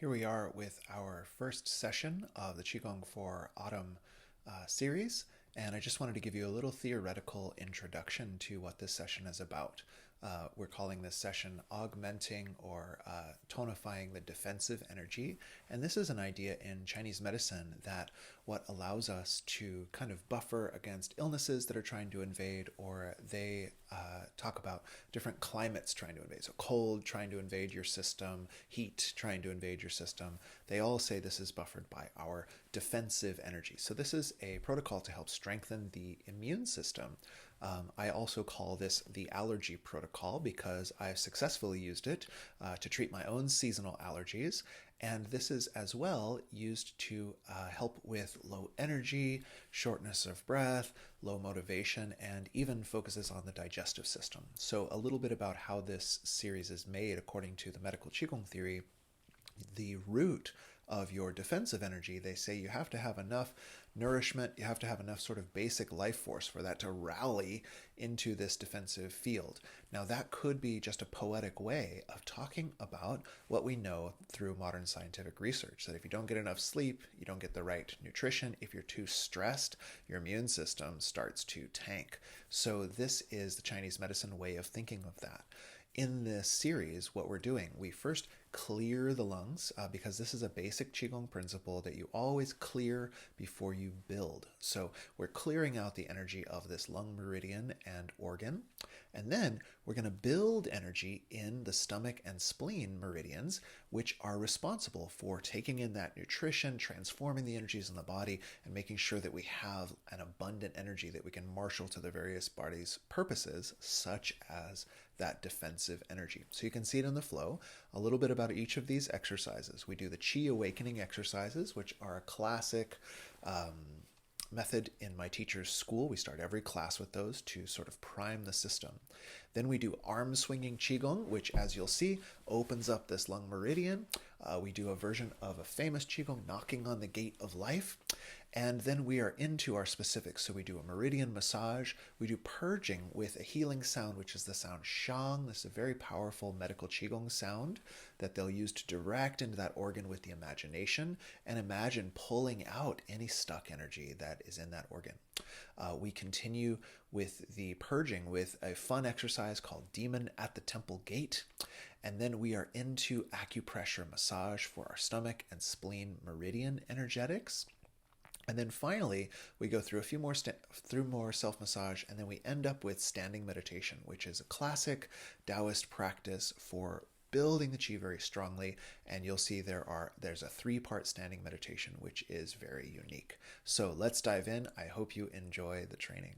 Here we are with our first session of the Qigong for Autumn series, and I just wanted to give you a little theoretical introduction to what this session is about. We're calling this session augmenting or tonifying the defensive energy, and this is an idea in Chinese medicine that what allows us to kind of buffer against illnesses that are trying to invade, or they talk about different climates trying to invade. So cold trying to invade your system, heat trying to invade your system. They all say this is buffered by our defensive energy. So this is a protocol to help strengthen the immune system. I also call this the allergy protocol because I've successfully used it to treat my own seasonal allergies. And this is as well used to help with low energy, shortness of breath, low motivation, and even focuses on the digestive system. So a little bit about how this series is made according to the medical Qigong theory. The root of your defensive energy, they say you have to have enough nourishment, you have to have enough sort of basic life force for that to rally into this defensive field. Now, that could be just a poetic way of talking about what we know through modern scientific research, that if you don't get enough sleep, you don't get the right nutrition. If you're too stressed, your immune system starts to tank. So this is the Chinese medicine way of thinking of that. In this series, what we're doing, we first clear the lungs because this is a basic Qigong principle that you always clear before you build. So we're clearing out the energy of this lung meridian and organ, and then we're going to build energy in the stomach and spleen meridians, which are responsible for taking in that nutrition, transforming the energies in the body, and making sure that we have an abundant energy that we can marshal to the various body's purposes, such as that defensive energy. So you can see it in the flow. A little bit about each of these exercises. We do the Qi awakening exercises, which are a classic method in my teacher's school. We start every class with those to sort of prime the system. Then we do arm swinging Qigong, which, as you'll see, opens up this lung meridian. We do a version of a famous Qigong, knocking on the gate of life. And then we are into our specifics. So we do a meridian massage. We do purging with a healing sound, which is the sound shang. This is a very powerful medical Qigong sound that they'll use to direct into that organ with the imagination and imagine pulling out any stuck energy that is in that organ. We continue with the purging with a fun exercise called Demon at the Temple Gate. And then we are into acupressure massage for our stomach and spleen meridian energetics. And then finally, we go through a few more more self-massage, and then we end up with standing meditation, which is a classic Taoist practice for building the Qi very strongly. And you'll see there's a 3-part standing meditation, which is very unique. So let's dive in. I hope you enjoy the training.